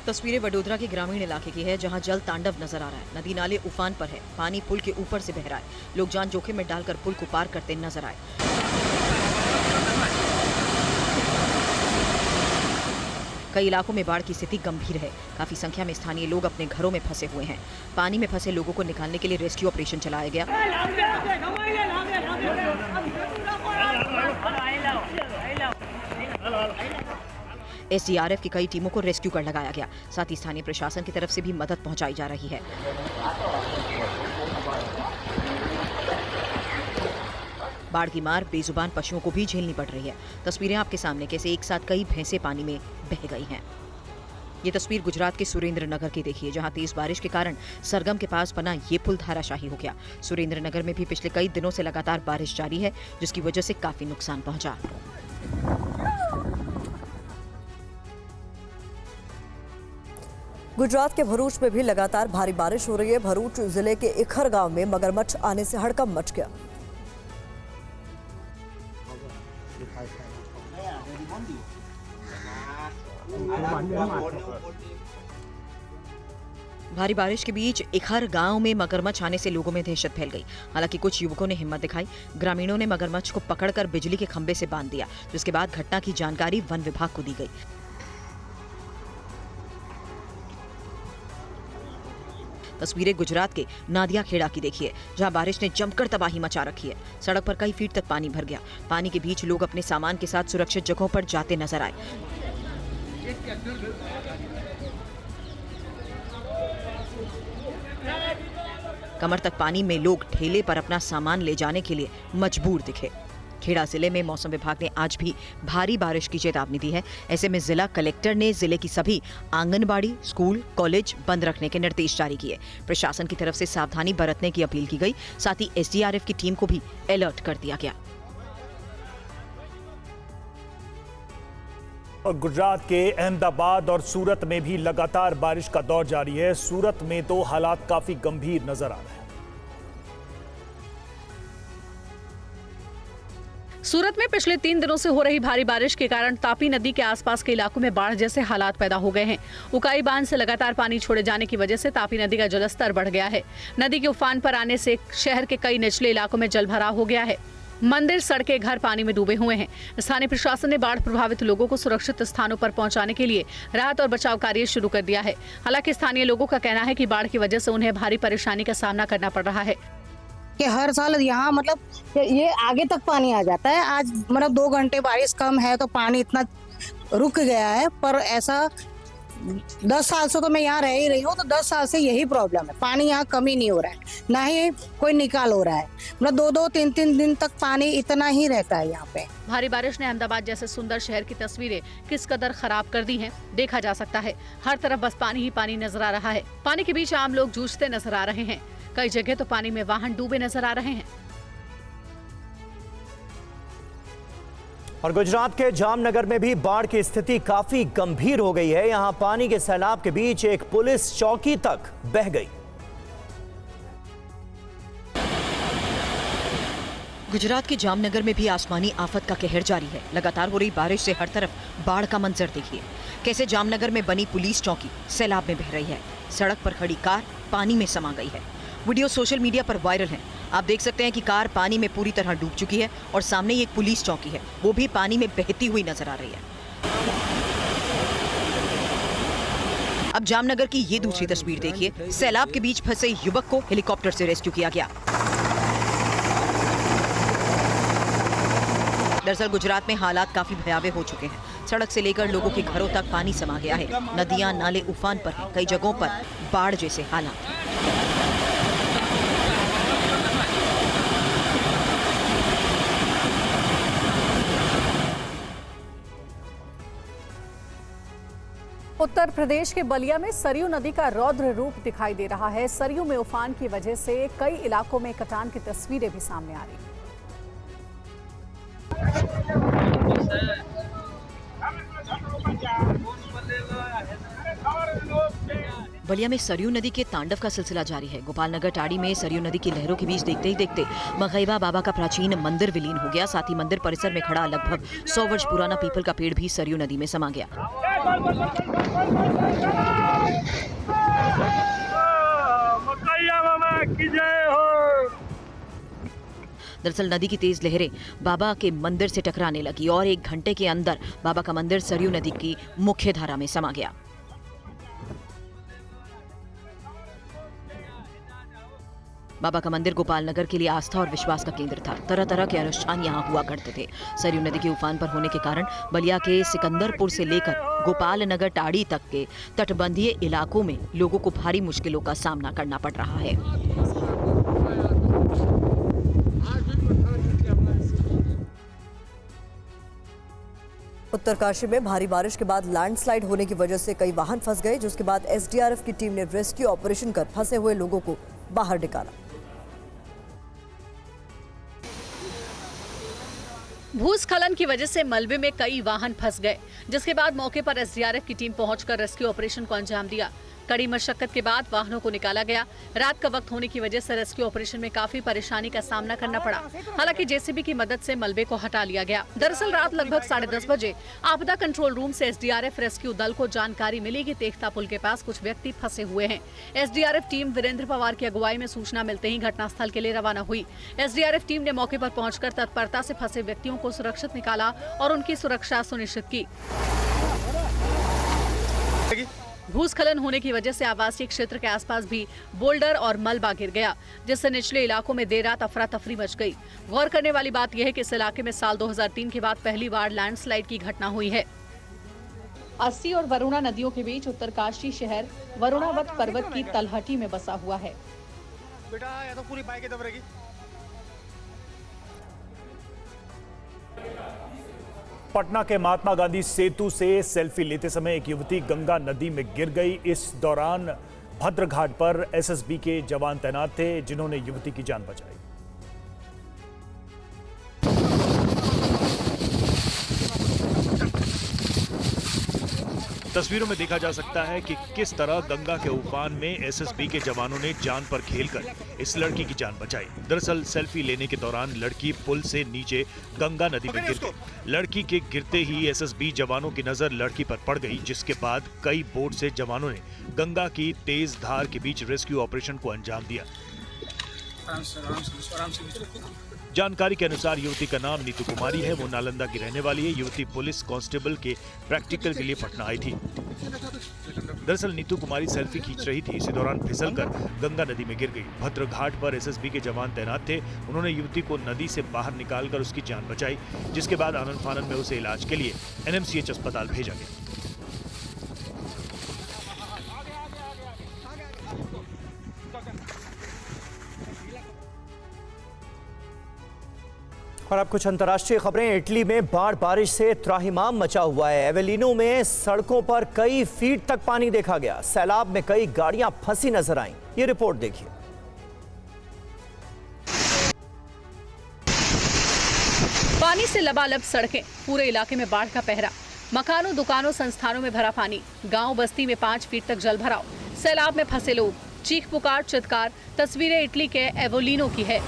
तस्वीरें वडोदरा के ग्रामीण इलाके की है, जहां जल तांडव नजर आ रहा है। नदी नाले उफान पर है। पानी पुल के ऊपर से बह रहा है। लोग जान जोखिम में डालकर पुल को पार करते नजर आए। कई इलाकों में बाढ़ की स्थिति गंभीर है। काफी संख्या में स्थानीय लोग अपने घरों में फंसे हुए हैं। पानी में फंसे लोगों को निकालने के लिए रेस्क्यू ऑपरेशन चलाया गया। एसडीआरएफ की कई टीमों को रेस्क्यू कर लगाया गया। साथ ही स्थानीय प्रशासन की तरफ से भी मदद पहुंचाई जा रही है। बाढ़ की मार बेजुबान पशुओं को भी झेलनी पड़ रही है। तस्वीरें आपके सामने कैसे एक साथ कई भैंसें पानी में बह गई हैं। ये तस्वीर गुजरात के सुरेंद्र नगर की देखिए, जहां तेज बारिश के कारण सरगम के पास बना ये पुल धाराशाही हो गया। सुरेंद्र नगर में भी पिछले कई दिनों से लगातार बारिश जारी है, जिसकी वजह से काफी नुकसान पहुंचा। गुजरात के भरूच में भी लगातार भारी बारिश हो रही है। भरूच जिले के इखर गांव में मगरमच्छ आने से हड़कंप मच गया। भारी बारिश के बीच इखर गांव में मगरमच्छ आने से लोगों में दहशत फैल गई। हालांकि कुछ युवकों ने हिम्मत दिखाई। ग्रामीणों ने मगरमच्छ को पकड़कर बिजली के खंभे से बांध दिया, जिसके बाद घटना की जानकारी वन विभाग को दी गई। तस्वीरें गुजरात के नादिया खेड़ा की देखिए, जहां बारिश ने जमकर तबाही मचा रखी है। सड़क पर कई फीट तक पानी भर गया। पानी के बीच लोग अपने सामान के साथ सुरक्षित जगहों पर जाते नजर आए। कमर तक पानी में लोग ठेले पर अपना सामान ले जाने के लिए मजबूर दिखे। खेड़ा जिले में मौसम विभाग ने आज भी भारी बारिश की चेतावनी दी है। ऐसे में जिला कलेक्टर ने जिले की सभी आंगनबाड़ी, स्कूल, कॉलेज बंद रखने के निर्देश जारी किए। प्रशासन की तरफ से सावधानी बरतने की अपील की गई। साथ ही एसडीआरएफ की टीम को भी अलर्ट कर दिया गया। और गुजरात के अहमदाबाद और सूरत में भी लगातार बारिश का दौर जारी है। सूरत में तो हालात काफी गंभीर नजर आ रहे हैं। सूरत में पिछले 3 दिनों से हो रही भारी बारिश के कारण तापी नदी के आसपास के इलाकों में बाढ़ जैसे हालात पैदा हो गए हैं। उकाई बांध से लगातार पानी छोड़े जाने की वजह से तापी नदी का जलस्तर बढ़ गया है। नदी के उफान पर आने से शहर के कई निचले इलाकों में जलभराव हो गया है। मंदिर, सड़कें, घर पानी में डूबे हुए हैं। स्थानीय प्रशासन ने बाढ़ प्रभावित लोगों को सुरक्षित स्थानों पर पहुंचाने के लिए राहत और बचाव कार्य शुरू कर दिया है। हालांकि स्थानीय लोगों का कहना है कि बाढ़ की वजह से उन्हें भारी परेशानी का सामना करना पड़ रहा है। कि हर साल यहाँ मतलब ये आगे तक पानी आ जाता है। आज मतलब 2 घंटे बारिश कम है तो पानी इतना रुक गया है। पर ऐसा 10 साल से तो मैं यहाँ रह ही रही हूँ, तो 10 साल से यही प्रॉब्लम है। पानी यहाँ कमी नहीं हो रहा है, ना ही कोई निकाल हो रहा है। मतलब 2-2, 3-3 दिन तक पानी इतना ही रहता है यहाँ पे। भारी बारिश ने अहमदाबाद जैसे सुंदर शहर की तस्वीरें किस कदर खराब कर दी हैं, देखा जा सकता है। हर तरफ बस पानी ही पानी नजर आ रहा है। पानी के बीच आम लोग जूझते नजर आ रहे हैं। कई जगह तो पानी में वाहन डूबे नजर आ रहे हैं। और गुजरात के जामनगर में भी बाढ़ की स्थिति काफी गंभीर हो गई है। यहां पानी के सैलाब के बीच एक पुलिस चौकी तक बह गई। गुजरात के जामनगर में भी आसमानी आफत का कहर जारी है। लगातार हो रही बारिश से हर तरफ बाढ़ का मंजर देखिए। कैसे जामनगर में बनी पुलिस चौकी सैलाब में बह रही है। सड़क पर खड़ी कार पानी में समा गई है। वीडियो सोशल मीडिया पर वायरल है। आप देख सकते हैं कि कार पानी में पूरी तरह डूब चुकी है और सामने ही एक पुलिस चौकी है, वो भी पानी में बहती हुई नजर आ रही है। अब जामनगर की ये दूसरी तस्वीर देखिए। सैलाब के बीच फंसे युवक को हेलीकॉप्टर से रेस्क्यू किया गया। दरअसल गुजरात में हालात काफी भयावह हो चुके हैं। सड़क से लेकर लोगों के घरों तक पानी समा गया है। नदियां नाले उफान पर हैं। कई जगहों पर बाढ़ जैसे हालात। उत्तर प्रदेश के बलिया में सरयू नदी का रौद्र रूप दिखाई दे रहा है। सरयू में उफान की वजह से कई इलाकों में कटान की तस्वीरें भी सामने आ रही हैं। बलिया में सरयू नदी के तांडव का सिलसिला जारी है। गोपालनगर टाड़ी में सरयू नदी की लहरों के बीच देखते ही देखते मगैबा बाबा का प्राचीन मंदिर विलीन हो गया। साथ ही मंदिर परिसर में खड़ा लगभग 100 वर्ष पुराना पीपल का पेड़ भी सरयू नदी में समा गया। दरअसल नदी की तेज लहरें बाबा के मंदिर से टकराने लगी और 1 घंटे के अंदर बाबा का मंदिर सरयू नदी की मुख्य धारा में समा गया। बाबा का मंदिर गोपालनगर के लिए आस्था और विश्वास का केंद्र था। तरह तरह के अनुष्ठान यहाँ हुआ करते थे। सरयू नदी के उफान पर होने के कारण बलिया के सिकंदरपुर से लेकर गोपालनगर टाड़ी तक के तटबंधीय इलाकों में लोगों को भारी मुश्किलों का सामना करना पड़ रहा है। उत्तरकाशी में भारी बारिश के बाद लैंडस्लाइड होने की वजह से कई वाहन फंस गए, जिसके बाद एसडीआरएफ की टीम ने रेस्क्यू ऑपरेशन कर फंसे हुए लोगों को बाहर निकाला। भूस्खलन की वजह से मलबे में कई वाहन फंस गए, जिसके बाद मौके पर एसडीआरएफ की टीम पहुंचकर रेस्क्यू ऑपरेशन को अंजाम दिया। कड़ी मशक्कत के बाद वाहनों को निकाला गया। रात का वक्त होने की वजह से रेस्क्यू ऑपरेशन में काफी परेशानी का सामना करना पड़ा। हालांकि जेसीबी की मदद से मलबे को हटा लिया गया। दरअसल रात लगभग 10:30 बजे आपदा कंट्रोल रूम से एसडीआरएफ रेस्क्यू दल को जानकारी मिली कि तेख्ता पुल के पास कुछ व्यक्ति फंसे हुए हैं। एसडीआरएफ टीम वीरेंद्र पवार की अगुवाई में सूचना मिलते ही घटनास्थल के लिए रवाना हुई। एसडीआरएफ टीम ने मौके पर पहुंचकर तत्परता से फंसे व्यक्तियों को सुरक्षित निकाला और उनकी सुरक्षा सुनिश्चित की। भूस्खलन होने की वजह से आवासीय क्षेत्र के आसपास भी बोल्डर और मलबा गिर गया, जिससे निचले इलाकों में देर रात अफरा तफरी मच गई। गौर करने वाली बात यह है कि इस इलाके में साल 2003 के बाद पहली बार लैंडस्लाइड की घटना हुई है। अस्सी और वरुणा नदियों के बीच उत्तरकाशी शहर वरुणावत पर्वत की तलहटी में बसा हुआ है। बेटा या तो पूरी बाइक दब रहेगी। पटना के महात्मा गांधी सेतु से सेल्फी लेते समय एक युवती गंगा नदी में गिर गई। इस दौरान भद्रघाट पर एसएसबी के जवान तैनात थे, जिन्होंने युवती की जान बचाई। तस्वीरों में देखा जा सकता है कि किस तरह गंगा के उफान में एसएसबी के जवानों ने जान पर खेलकर इस लड़की की जान बचाई। दरअसल सेल्फी लेने के दौरान लड़की पुल से नीचे गंगा नदी में गिर गई। लड़की के गिरते ही एसएसबी जवानों की नजर लड़की पर पड़ गई, जिसके बाद कई बोट से जवानों ने गंगा की तेज धार के बीच रेस्क्यू ऑपरेशन को अंजाम दिया। जानकारी के अनुसार युवती का नाम नीतू कुमारी है। वो नालंदा की रहने वाली है। युवती पुलिस कांस्टेबल के प्रैक्टिकल के लिए पटना आई थी। दरअसल नीतू कुमारी सेल्फी खींच रही थी। इसी दौरान फिसलकर गंगा नदी में गिर गई। भद्रघाट पर एसएसबी के जवान तैनात थे। उन्होंने युवती को नदी से बाहर निकालकर उसकी जान बचाई, जिसके बाद आनन फानन में उसे इलाज के लिए एनएमसीएच अस्पताल भेजा गया। और अब कुछ अंतर्राष्ट्रीय खबरें। इटली में बाढ़ बारिश से त्राहिमाम मचा हुआ है। एवेलिनो में सड़कों पर कई फीट तक पानी देखा गया। सैलाब में कई गाड़ियां फंसी नजर आईं। ये रिपोर्ट देखिए। पानी से लबालब सड़कें, पूरे इलाके में बाढ़ का पहरा, मकानों, दुकानों, संस्थानों में भरा पानी, गांव बस्ती में 5 फीट तक जल भराव, सैलाब में फंसे लोग, चीख पुकार चित्कार। तस्वीरें इटली के एवोलिनो की है।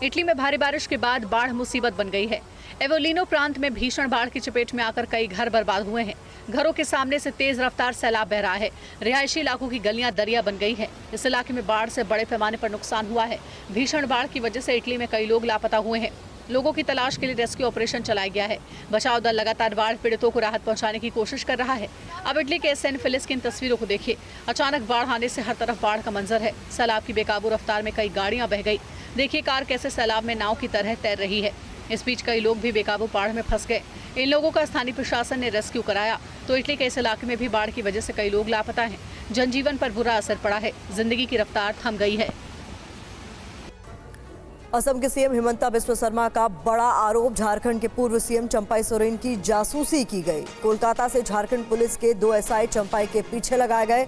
इटली में भारी बारिश के बाद बाढ़ मुसीबत बन गई है। एवोलिनो प्रांत में भीषण बाढ़ की चपेट में आकर कई घर बर्बाद हुए हैं। घरों के सामने से तेज रफ्तार सैलाब बह रहा है। रिहायशी इलाकों की गलियां दरिया बन गई है। इस इलाके में बाढ़ से बड़े पैमाने पर नुकसान हुआ है। भीषण बाढ़ की वजह से इटली में कई लोग लापता हुए हैं। लोगों की तलाश के लिए रेस्क्यू ऑपरेशन चलाया गया है। बचाव दल लगातार बाढ़ पीड़ितों को राहत पहुंचाने की कोशिश कर रहा है। अब इटली के सेंट फिलिस की इन तस्वीरों को देखिए। अचानक बाढ़ आने से हर तरफ बाढ़ का मंजर है। सैलाब की बेकाबू रफ्तार में कई गाड़ियां बह गई। देखिए कार कैसे सैलाब में नाव की तरह तैर रही है। इस बीच कई लोग भी बेकाबू बाढ़ में फंस गए। इन लोगों का स्थानीय प्रशासन ने रेस्क्यू कराया। तो इटली के इस इलाके में भी बाढ़ की वजह से कई लोग लापता हैं। जनजीवन पर बुरा असर पड़ा है। जिंदगी की रफ्तार थम गई है। असम के सीएम हिमंता बिस्वा शर्मा का बड़ा आरोप, झारखंड के पूर्व सीएम चंपाई सोरेन की जासूसी की गई। कोलकाता से झारखंड पुलिस के 2 एसआई चंपाई के पीछे लगाए गए।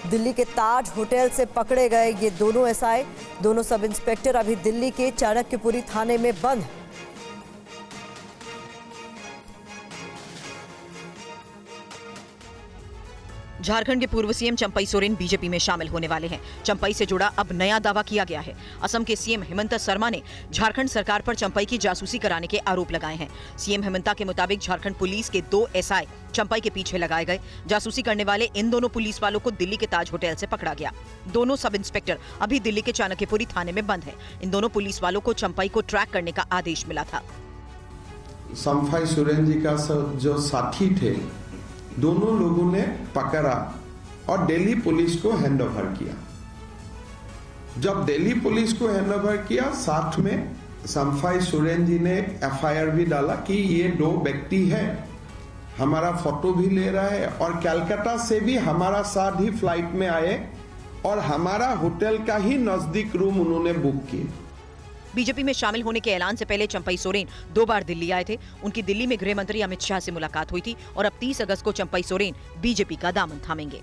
दिल्ली के ताज होटल से पकड़े गए ये दोनों एसआई, दोनों सब इंस्पेक्टर अभी दिल्ली के चाणक्यपुरी थाने में बंद हैं। झारखंड के पूर्व सीएम चंपाई सोरेन बीजेपी में शामिल होने वाले हैं। चंपाई से जुड़ा अब नया दावा किया गया है। असम के सीएम हिमंता शर्मा ने झारखंड सरकार पर चंपाई की जासूसी कराने के आरोप लगाए हैं। सीएम हिमंता के मुताबिक झारखंड पुलिस के 2 एसआई चंपाई के पीछे लगाए गए। जासूसी करने वाले इन दोनों पुलिस वालों को दिल्ली के ताज होटल से पकड़ा गया। दोनों सब इंस्पेक्टर अभी दिल्ली के चाणक्यपुरी थाने में बंद है। इन दोनों पुलिस वालों को चंपाई को ट्रैक करने का आदेश मिला था। चंपाई सोरेन जी का जो साथी थे, दोनों लोगों ने पकड़ा और दिल्ली पुलिस को हैंडओवर किया। जब दिल्ली पुलिस को हैंडओवर किया, साथ में चंपाई सोरेन जी ने एफआईआर भी डाला कि ये 2 व्यक्ति हैं। हमारा फोटो भी ले रहा है और कलकत्ता से भी हमारा साथ ही फ्लाइट में आए और हमारा होटल का ही नजदीक रूम उन्होंने बुक किए। बीजेपी में शामिल होने के ऐलान से पहले चंपाई सोरेन 2 बार दिल्ली आए थे। उनकी दिल्ली में गृह मंत्री अमित शाह से मुलाकात हुई थी और अब 30 अगस्त को चंपाई सोरेन बीजेपी का दामन थामेंगे।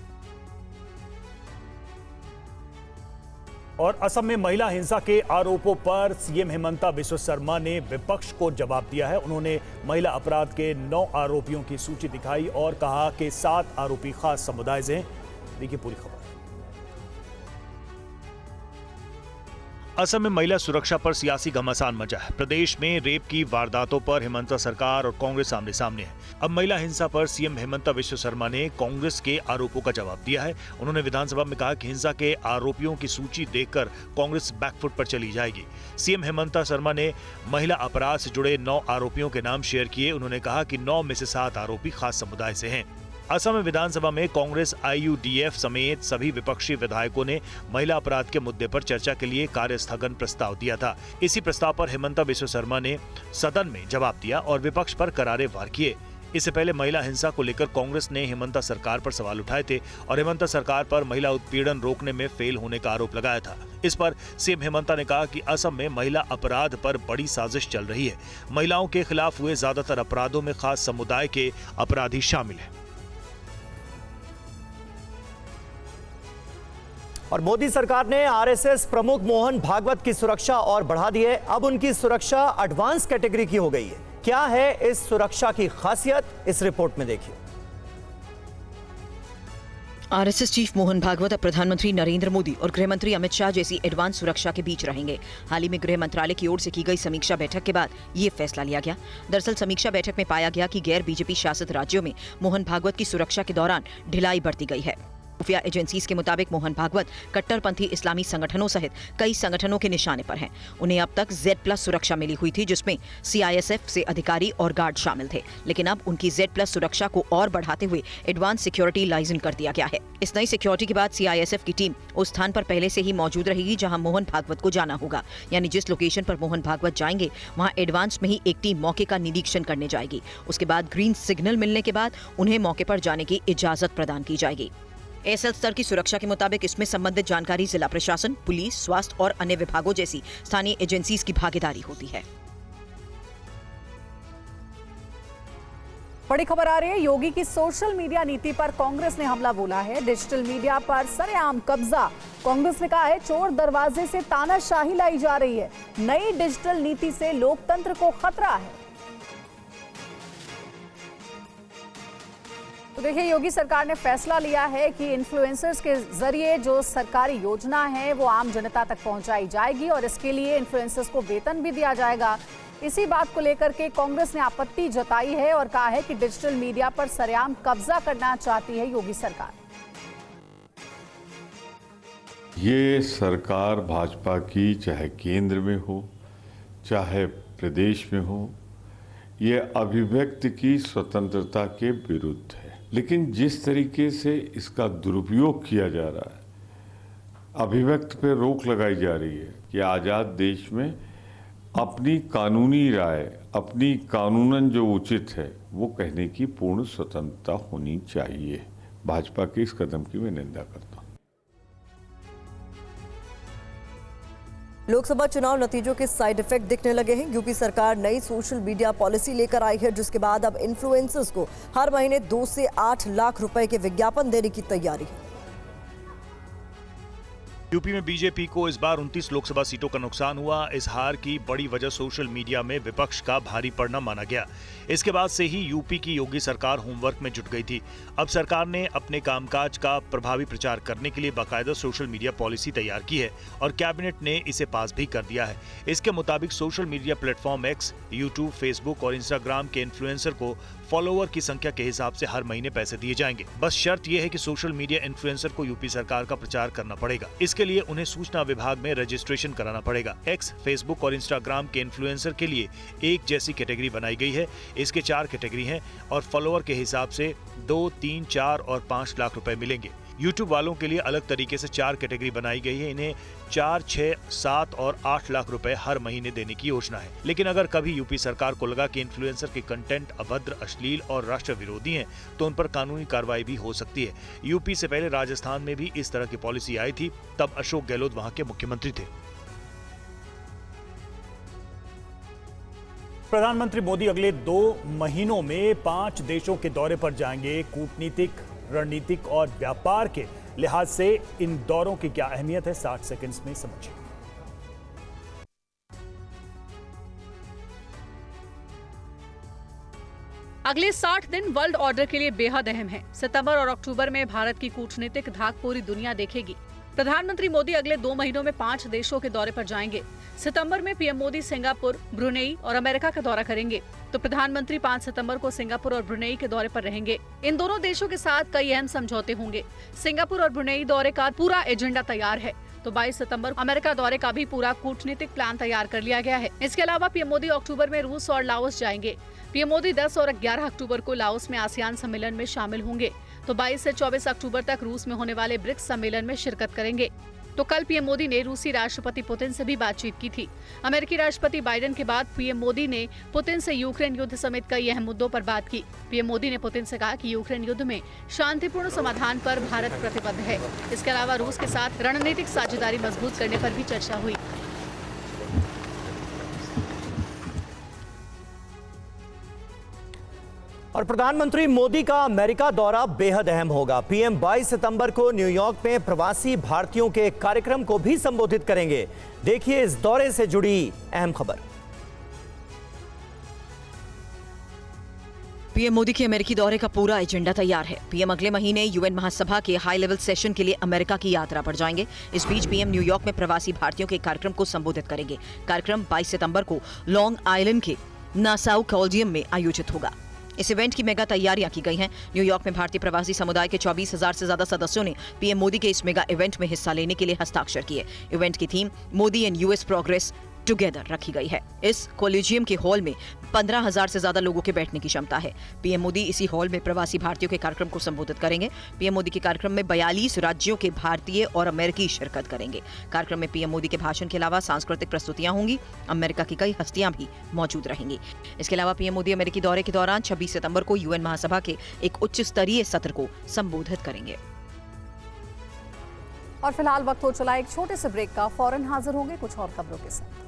और असम में महिला हिंसा के आरोपों पर सीएम हिमंता बिस्वा शर्मा ने विपक्ष को जवाब दिया है। उन्होंने महिला अपराध के 9 आरोपियों की सूची दिखाई और कहा कि 7 आरोपी खास समुदाय से हैं। देखिए पूरी खबर। असम में महिला सुरक्षा पर सियासी घमासान मचा है। प्रदेश में रेप की वारदातों पर हिमंता सरकार और कांग्रेस आमने सामने है। अब महिला हिंसा पर सीएम हिमंता बिस्वा शर्मा ने कांग्रेस के आरोपों का जवाब दिया है। उन्होंने विधानसभा में कहा कि हिंसा के आरोपियों की सूची देखकर कांग्रेस बैकफुट पर चली जाएगी। सीएम हिमंता शर्मा ने महिला अपराध से जुड़े 9 आरोपियों के नाम शेयर किए। उन्होंने कहा कि 9 में से 7 आरोपी खास समुदाय से हैं। असम विधानसभा में कांग्रेस, आईयूडीएफ समेत सभी विपक्षी विधायकों ने महिला अपराध के मुद्दे पर चर्चा के लिए कार्य स्थगन प्रस्ताव दिया था। इसी प्रस्ताव पर हिमंता बिस्वा शर्मा ने सदन में जवाब दिया और विपक्ष पर करारे वार किए। इससे पहले महिला हिंसा को लेकर कांग्रेस ने हिमंता सरकार पर सवाल उठाए थे और हिमंता सरकार पर महिला उत्पीड़न रोकने में फेल होने का आरोप लगाया था। इस पर सीएम हिमंता ने कहा कि असम में महिला अपराध पर बड़ी साजिश चल रही है। महिलाओं के खिलाफ हुए ज्यादातर अपराधों में खास समुदाय के अपराधी शामिल हैं। और मोदी सरकार ने आरएसएस प्रमुख मोहन भागवत की सुरक्षा और बढ़ा दी है। अब उनकी सुरक्षा एडवांस कैटेगरी की हो गई है। क्या है इस सुरक्षा की खासियत, इस रिपोर्ट में देखिए। आरएसएस चीफ मोहन भागवत अब प्रधानमंत्री नरेंद्र मोदी और गृह मंत्री अमित शाह जैसी एडवांस सुरक्षा के बीच रहेंगे। हाल ही में गृह मंत्रालय की ओर से की गई समीक्षा बैठक के बाद ये फैसला लिया गया। दरअसल समीक्षा बैठक में पाया गया कि गैर बीजेपी शासित राज्यों में मोहन भागवत की सुरक्षा के दौरान ढिलाई बरती गई है। खुफिया एजेंसीज के मुताबिक मोहन भागवत कट्टरपंथी इस्लामी संगठनों सहित कई संगठनों के निशाने पर हैं। उन्हें अब तक Z+ सुरक्षा मिली हुई थी, जिसमें CISF से अधिकारी और गार्ड शामिल थे। लेकिन अब उनकी Z+ सुरक्षा को और बढ़ाते हुए एडवांस सिक्योरिटी लाइसेंस कर दिया गया है। इस नई सिक्योरिटी के बाद CISF की टीम उस स्थान पर पहले से ही मौजूद रहेगी जहां मोहन भागवत को जाना होगा। यानी जिस लोकेशन पर मोहन भागवत जाएंगे वहां एडवांस में ही एक टीम मौके का निरीक्षण करने जाएगी। उसके बाद ग्रीन सिग्नल मिलने के बाद उन्हें मौके पर जाने की इजाजत प्रदान की जाएगी। एसएल स्तर की सुरक्षा के मुताबिक इसमें संबंधित जानकारी जिला प्रशासन, पुलिस, स्वास्थ्य और अन्य विभागों जैसी स्थानीय एजेंसीज की भागीदारी होती है। बड़ी खबर आ रही है, योगी की सोशल मीडिया नीति पर कांग्रेस ने हमला बोला है। डिजिटल मीडिया पर सरेआम कब्जा। कांग्रेस ने कहा है चोर दरवाजे से तानाशाही लाई जा रही है। नई डिजिटल नीति से लोकतंत्र को खतरा है। तो देखिए, योगी सरकार ने फैसला लिया है कि इन्फ्लुएंसर्स के जरिए जो सरकारी योजना है वो आम जनता तक पहुंचाई जाएगी और इसके लिए इन्फ्लुएंसर्स को वेतन भी दिया जाएगा। इसी बात को लेकर के कांग्रेस ने आपत्ति जताई है और कहा है कि डिजिटल मीडिया पर सरेआम कब्जा करना चाहती है योगी सरकार। ये सरकार भाजपा की चाहे केंद्र में हो चाहे प्रदेश में हो, ये अभिव्यक्ति की स्वतंत्रता के विरुद्ध है। लेकिन जिस तरीके से इसका दुरुपयोग किया जा रहा है, अभिव्यक्ति पे रोक लगाई जा रही है कि आज़ाद देश में अपनी कानूनी राय, अपनी कानूनन जो उचित है वो कहने की पूर्ण स्वतंत्रता होनी चाहिए। भाजपा के इस कदम की मैं निंदा करता हूँ। लोकसभा चुनाव नतीजों के साइड इफेक्ट दिखने लगे हैं। यूपी सरकार नई सोशल मीडिया पॉलिसी लेकर आई है, जिसके बाद अब इन्फ्लुएंसर्स को हर महीने 2 से 8 लाख रुपए के विज्ञापन देने की तैयारी है। यूपी में बीजेपी को इस बार 29 लोकसभा सीटों का नुकसान हुआ। इस हार की बड़ी वजह सोशल मीडिया में विपक्ष का भारी पड़ना माना गया। इसके बाद से ही यूपी की योगी सरकार होमवर्क में जुट गई थी। अब सरकार ने अपने कामकाज का प्रभावी प्रचार करने के लिए बाकायदा सोशल मीडिया पॉलिसी तैयार की है और कैबिनेट ने इसे पास भी कर दिया है। इसके मुताबिक social media platform x, YouTube, Facebook और इंस्टाग्राम के इन्फ्लुएंसर को फॉलोअर की संख्या के हिसाब से हर महीने पैसे दिए जाएंगे। बस शर्त यह है कि सोशल मीडिया इन्फ्लुएंसर को यूपी सरकार का प्रचार करना पड़ेगा। इसके लिए उन्हें सूचना विभाग में रजिस्ट्रेशन कराना पड़ेगा। एक्स, फेसबुक और इंस्टाग्राम के इन्फ्लुएंसर के लिए एक जैसी कैटेगरी बनाई गई है। इसके 4 कैटेगरी हैं और फॉलोअर के हिसाब से 2, 3, 4 और 5 लाख रुपए मिलेंगे। यूट्यूब वालों के लिए अलग तरीके से 4 कैटेगरी बनाई गई है। इन्हें 4, 6, 7 और 8 लाख रुपए हर महीने देने की योजना है। लेकिन अगर कभी यूपी सरकार को लगा कि इन्फ्लुएंसर के कंटेंट अभद्र, अश्लील और राष्ट्र विरोधी हैं, तो उन पर कानूनी कार्रवाई भी हो सकती है। यूपी से पहले राजस्थान में भी इस तरह की पॉलिसी आई थी, तब अशोक गहलोत वहां के मुख्यमंत्री थे। प्रधानमंत्री मोदी अगले 2 महीनों में 5 देशों के दौरे पर जाएंगे। कूटनीतिक, रणनीतिक और व्यापार के लिहाज से इन दौरों की क्या अहमियत है, 60 सेकंड्स में समझिए। अगले 60 दिन वर्ल्ड ऑर्डर के लिए बेहद अहम है। सितंबर और अक्टूबर में भारत की कूटनीतिक धाक पूरी दुनिया देखेगी। प्रधानमंत्री मोदी अगले 2 महीनों में 5 देशों के दौरे पर जाएंगे। सितंबर में पीएम मोदी सिंगापुर, ब्रुनेई और अमेरिका का दौरा करेंगे, तो प्रधानमंत्री 5 सितंबर को सिंगापुर और ब्रुनेई के दौरे पर रहेंगे। इन दोनों देशों के साथ कई अहम समझौते होंगे। सिंगापुर और ब्रुनेई दौरे का पूरा एजेंडा तैयार है, तो 22 सितंबर अमेरिका दौरे का भी पूरा कूटनीतिक प्लान तैयार कर लिया गया है। इसके अलावा पीएम मोदी अक्टूबर में रूस और लाओस जाएंगे। पीएम मोदी 10 और 11 अक्टूबर को लाओस में आसियान सम्मेलन में शामिल होंगे, तो 22 से 24 अक्टूबर तक रूस में होने वाले ब्रिक्स सम्मेलन में शिरकत करेंगे। तो कल पीएम मोदी ने रूसी राष्ट्रपति पुतिन से भी बातचीत की थी। अमेरिकी राष्ट्रपति बाइडेन के बाद पीएम मोदी ने पुतिन से यूक्रेन युद्ध समेत कई अहम मुद्दों पर बात की। पीएम मोदी ने पुतिन से कहा कि यूक्रेन युद्ध में शांतिपूर्ण समाधान पर भारत प्रतिबद्ध है। इसके अलावा रूस के साथ रणनीतिक साझेदारी मजबूत करने पर भी चर्चा हुई। और प्रधानमंत्री मोदी का अमेरिका दौरा बेहद अहम होगा। पीएम 22 सितंबर को न्यूयॉर्क में प्रवासी भारतीयों के कार्यक्रम को भी संबोधित करेंगे। देखिए इस दौरे से जुड़ी अहम खबर। पीएम मोदी के अमेरिकी दौरे का पूरा एजेंडा तैयार है। पीएम अगले महीने यूएन महासभा के हाई लेवल सेशन के लिए अमेरिका की यात्रा पर जाएंगे। इस बीच पीएम न्यूयॉर्क में प्रवासी भारतीयों के कार्यक्रम को संबोधित करेंगे। कार्यक्रम 22 सितंबर को लॉन्ग आइलैंड के नासाउ कॉलिजियम में आयोजित होगा। इस इवेंट की मेगा तैयारियां की गई हैं। न्यूयॉर्क में भारतीय प्रवासी समुदाय के 24,000 से ज्यादा सदस्यों ने पीएम मोदी के इस मेगा इवेंट में हिस्सा लेने के लिए हस्ताक्षर किए। इवेंट की theme Modi and US progress together रखी गई है। इस कॉलेजियम के हॉल में 15,000 से ज्यादा लोगों के बैठने की क्षमता है। पीएम मोदी इसी हॉल में प्रवासी भारतीयों के कार्यक्रम को संबोधित करेंगे। पीएम मोदी के कार्यक्रम में 42 राज्यों के भारतीय और अमेरिकी शिरकत करेंगे। कार्यक्रम में पीएम मोदी के भाषण के अलावा सांस्कृतिक प्रस्तुतियां होंगी। अमेरिका की कई हस्तियां भी मौजूद रहेंगी। इसके अलावा पीएम मोदी अमेरिकी दौरे के दौरान 26 सितंबर को यूएन महासभा के एक उच्च स्तरीय सत्र को संबोधित करेंगे। और फिलहाल वक्त हो चला एक छोटे से ब्रेक का। फौरन हाजिर होंगे कुछ और खबरों के साथ।